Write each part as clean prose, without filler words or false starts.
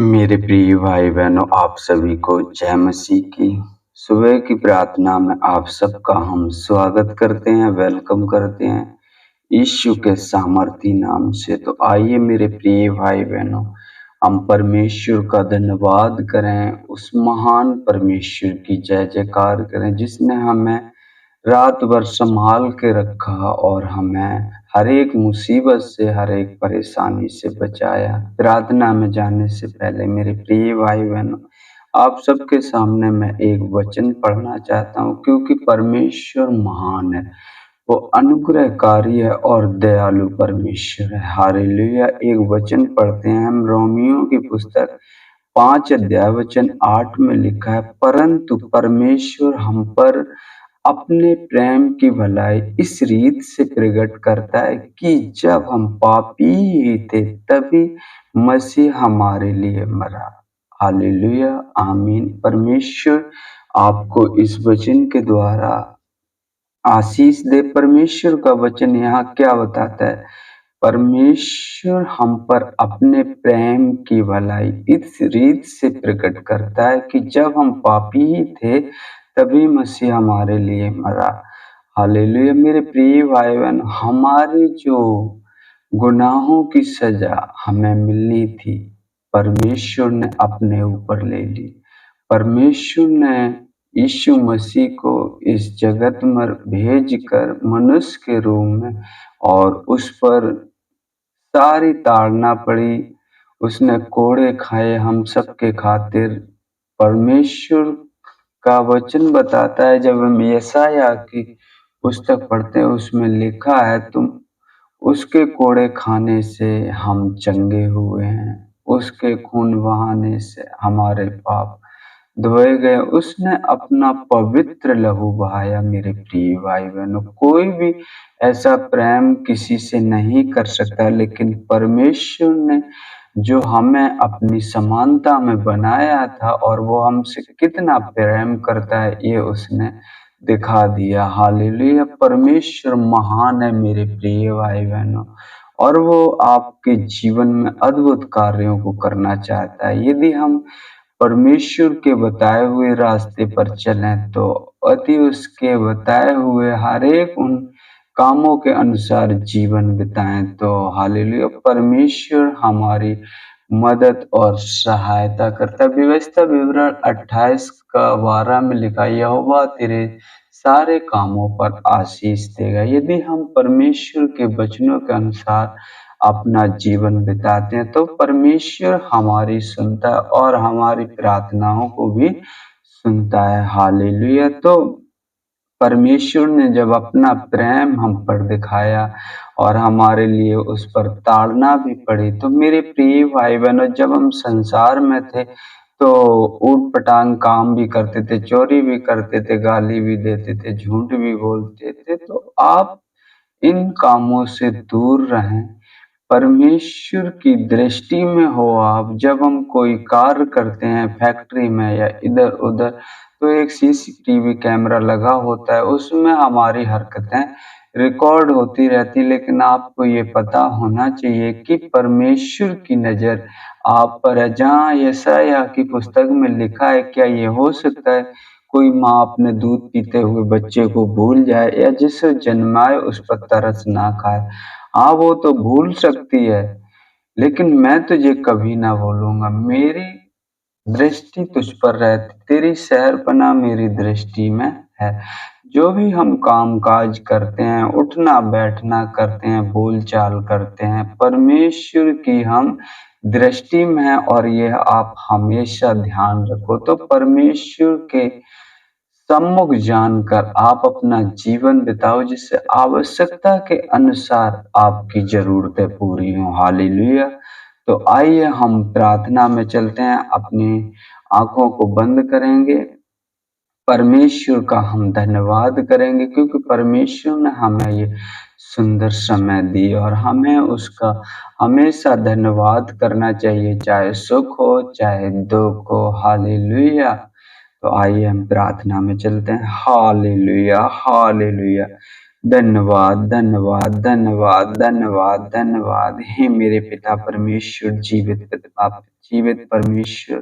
मेरे प्रिय भाई बहनों, आप सभी को जय मसीह की। सुबह की प्रार्थना में आप सबका हम स्वागत करते हैं, वेलकम करते हैं यीशु के सामर्थी नाम से। तो आइए मेरे प्रिय भाई बहनों, हम परमेश्वर का धन्यवाद करें, उस महान परमेश्वर की जय जयकार करें जिसने हमें रात भर संभाल के रखा और हमें हर एक मुसीबत से, हर एक परेशानी से बचाया। प्रार्थना में जाने से पहले मेरे प्रिय भाई बहनों, आप सबके सामने मैं एक वचन पढ़ना चाहता हूँ, क्योंकि परमेश्वर महान है, वो अनुग्रहकारी है और दयालु परमेश्वर है। हालेलुया। एक वचन पढ़ते हैं हम, रोमियो की पुस्तक 5 अध्याय वचन 8 में लिखा है, परंतु परमेश्वर हम पर अपने प्रेम की भलाई इस रीत से प्रकट करता है कि जब हम पापी ही थे तभी मसीह हमारे लिए मरा। हालेलुया, आमीन। परमेश्वर आपको इस वचन के द्वारा आशीष दे। परमेश्वर का वचन यहाँ क्या बताता है? परमेश्वर हम पर अपने प्रेम की भलाई इस रीत से प्रकट करता है कि जब हम पापी ही थे तभी मसीह हमारे लिए मरा। हालेलुया। मेरे प्रिय भाई बहन, हमारे जो गुनाहों की सजा हमें मिलनी थी, परमेश्वर ने अपने ऊपर ले ली। परमेश्वर ने यीशु मसीह को इस जगत में भेजकर मनुष्य के रूप में, और उस पर सारी ताड़ना पड़ी, उसने कोड़े खाए हम सबके खातिर। परमेश्वर का वचन बताता है, जब हम यशायाह की पुस्तक पढ़ते हैं उसमें लिखा है, तुम उसके कोड़े खाने से हम चंगे हुए हैं, उसके खून बहाने से हमारे पाप धोए गए, उसने अपना पवित्र लहू बहाया। मेरे प्रिय भाई बहनों, कोई भी ऐसा प्रेम किसी से नहीं कर सकता, लेकिन परमेश्वर ने जो हमें अपनी समानता में बनाया था और वो हमसे कितना प्रेम करता है, ये उसने दिखा दिया। हालेलुया। परमेश्वर महान है मेरे प्रिय भाई बहनों, और वो आपके जीवन में अद्भुत कार्यों को करना चाहता है। यदि हम परमेश्वर के बताए हुए रास्ते पर चलें तो अति उसके बताए हुए हर एक उन कामों के अनुसार जीवन बिताएं, तो हालेलुया, परमेश्वर हमारी मदद और सहायता करता है। व्यवस्था विवरण 28 का 12 में लिखा, यहोवा तेरे सारे कामों पर आशीष देगा। यदि हम परमेश्वर के वचनों के अनुसार अपना जीवन बिताते हैं तो परमेश्वर हमारी सुनता है और हमारी प्रार्थनाओं को भी सुनता है। हालेलुया। तो परमेश्वर ने जब अपना प्रेम हम पर दिखाया और हमारे लिए उस पर ताड़ना भी पड़ी, तो मेरे प्रिय भाई बहनों, जब हम संसार में थे तो ऊट पटांग काम भी करते थे, चोरी भी करते थे, गाली भी देते थे, झूठ भी बोलते थे। तो आप इन कामों से दूर रहें, परमेश्वर की दृष्टि में हो आप। जब हम कोई कार्य करते हैं फैक्ट्री में या इधर उधर, तो एक सीसीटीवी कैमरा लगा होता है, उसमें हमारी हरकतें रिकॉर्ड होती रहती। लेकिन आपको ये पता होना चाहिए कि परमेश्वर की नज़र आप पर है। जहाँ यशायाह की पुस्तक में लिखा है, क्या ये हो सकता है कोई माँ अपने दूध पीते हुए बच्चे को भूल जाए या जिसे जन्माए उस पर तरस ना खाए? हाँ, वो तो भूल सकती है, लेकिन मैं तुझे कभी ना भूलूंगा। मेरी दृष्टि तुझ पर रहती, तेरी शहरपनाह मेरी दृष्टि में है। जो भी हम काम काज करते हैं, उठना बैठना करते हैं, बोल चाल करते हैं, परमेश्वर की हम दृष्टि में है, और यह आप हमेशा ध्यान रखो। तो परमेश्वर के सम्मुख जानकर आप अपना जीवन बिताओ, जिससे आवश्यकता के अनुसार आपकी जरूरतें पूरी हों। हालेलुया। तो आइए हम प्रार्थना में चलते हैं, अपनी आंखों को बंद करेंगे, परमेश्वर का हम धन्यवाद करेंगे, क्योंकि परमेश्वर ने हमें ये सुंदर समय दी और हमें उसका हमेशा धन्यवाद करना चाहिए, चाहे सुख हो चाहे दुख हो। हालेलुया। तो आइए हम प्रार्थना में चलते हैं। Hallelujah, hallelujah. धन्यवाद, धन्यवाद, धन्यवाद, धन्यवाद, धन्यवाद। हे मेरे पिता परमेश्वर, जीवित परमेश्वर,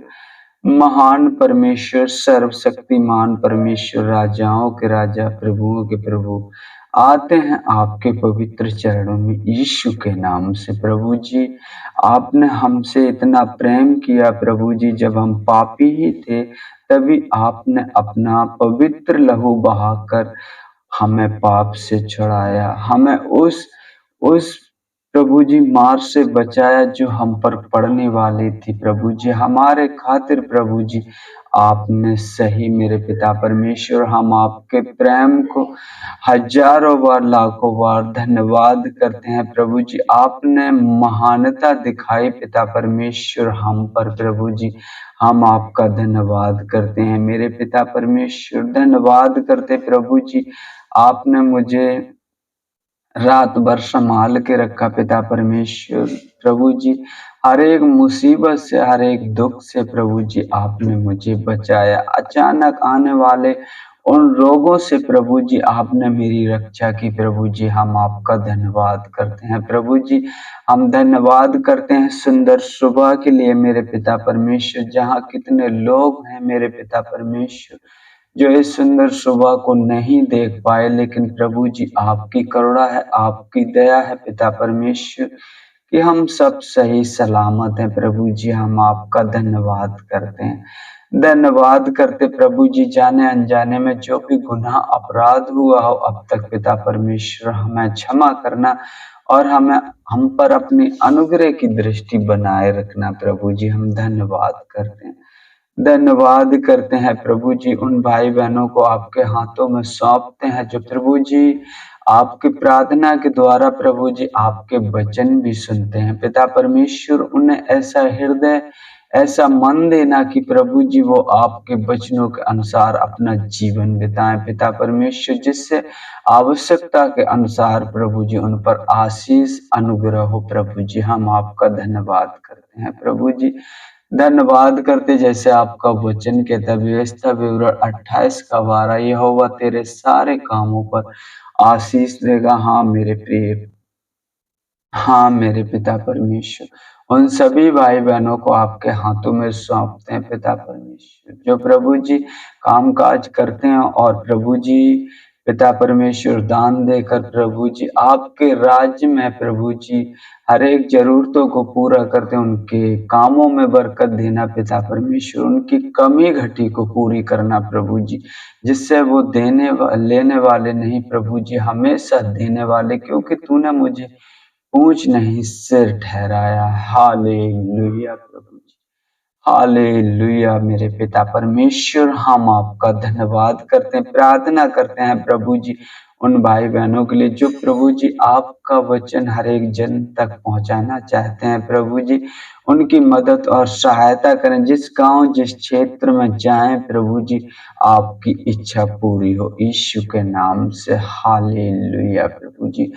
महान परमेश्वर, सर्वशक्तिमान परमेश्वर, राजाओं के राजा, प्रभुओं के प्रभु, आते हैं आपके पवित्र चरणों में यीशु के नाम से। प्रभु जी, आपने हमसे इतना प्रेम किया प्रभु जी, जब हम पापी ही थे तभी आपने अपना पवित्र लहू बहाकर हमें पाप से छुड़ाया, हमें उस प्रभु जी मार से बचाया जो हम पर पड़ने वाली थी प्रभु जी, हमारे खातिर प्रभु जी आपने सही मेरे पिता परमेश्वर, हम आपके प्रेम को हजारों बार लाखों बार धन्यवाद करते हैं प्रभु जी। आपने महानता दिखाई पिता परमेश्वर हम पर प्रभु जी, हम आपका धन्यवाद करते हैं मेरे पिता परमेश्वर, धन्यवाद करते प्रभु जी। आपने मुझे रात भर संभाल के रखा पिता परमेश्वर, प्रभु जी हर एक मुसीबत से, हर एक दुख से प्रभु जी आपने मुझे बचाया। अचानक आने वाले उन रोगों से प्रभु जी आपने मेरी रक्षा की प्रभु जी, हम आपका धन्यवाद करते हैं प्रभु जी। हम धन्यवाद करते हैं सुंदर सुबह के लिए मेरे पिता परमेश्वर, जहाँ कितने लोग हैं मेरे पिता परमेश्वर जो इस सुंदर सुबह को नहीं देख पाए, लेकिन प्रभु जी आपकी करुणा है, आपकी दया है पिता परमेश्वर कि हम सब सही सलामत हैं प्रभु जी, हम आपका धन्यवाद करते हैं। धन्यवाद करते प्रभु जी, जाने अनजाने में जो भी गुनाह अपराध हुआ हो अब तक पिता परमेश्वर हमें क्षमा करना और हम पर अपनी अनुग्रह की दृष्टि बनाए रखना प्रभु जी, हम धन्यवाद करते हैं। धन्यवाद करते हैं प्रभु जी, उन भाई बहनों को आपके हाथों में सौंपते हैं जो प्रभु जी आपकी प्रार्थना के द्वारा प्रभु जी आपके वचन भी सुनते हैं पिता परमेश्वर। उन्हें ऐसा हृदय, ऐसा मन देना कि प्रभु जी वो आपके वचनों के अनुसार अपना जीवन बिताएं पिता परमेश्वर, जिससे आवश्यकता के अनुसार प्रभु जी उन पर आशीष अनुग्रह हो प्रभु जी। हम आपका धन्यवाद करते हैं प्रभु जी, धन्यवाद करते जैसे आपका वचन कहता है व्यवस्था विवरण 28 का 12, यहोवा तेरे सारे कामों पर आशीष देगा। हाँ मेरे प्रिय, हाँ मेरे पिता परमेश्वर, उन सभी भाई बहनों को आपके हाथों में सौंपते हैं पिता परमेश्वर जो प्रभु जी काम काज करते हैं और प्रभु जी पिता परमेश्वर दान देकर प्रभु जी आपके राज्य में प्रभु जी हर एक जरूरतों को पूरा करते हैं, उनके कामों में बरकत देना पिता परमेश्वर, उनकी कमी घटी को पूरी करना प्रभु जी, जिससे वो लेने वाले नहीं प्रभु जी, हमेशा देने वाले, क्योंकि तूने मुझे पूछ नहीं सिर ठहराया। हालेलुया प्रभु जी, हालेलुया मेरे पिता परमेश्वर, हम आपका धन्यवाद करते हैं, प्रार्थना करते हैं प्रभु जी उन भाई बहनों के लिए जो प्रभु जी आपका वचन हर एक जन तक पहुंचाना चाहते हैं प्रभु जी, उनकी मदद और सहायता करें, जिस गांव जिस क्षेत्र में जाएं प्रभु जी आपकी इच्छा पूरी हो यीशु के नाम से। हालेलुया प्रभु जी,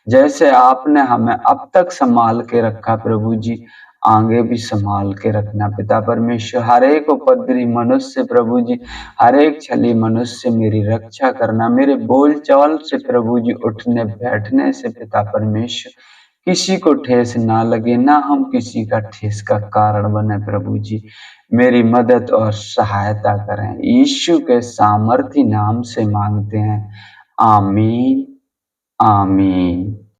जैसे आपने हमें अब तक संभाल के रखा प्रभु जी आगे भी संभाल के रखना पिता परमेश्वर, हर एक उपद्रवी मनुष्य प्रभु जी, हर एक छली मनुष्य मेरी रक्षा करना, मेरे बोल चाल से प्रभु जी उठने बैठने से पिता परमेश्वर किसी को ठेस ना लगे, ना हम किसी का ठेस का कारण बने प्रभु जी, मेरी मदद और सहायता करें यीशु के सामर्थी नाम से मांगते हैं, आमीन आमीन।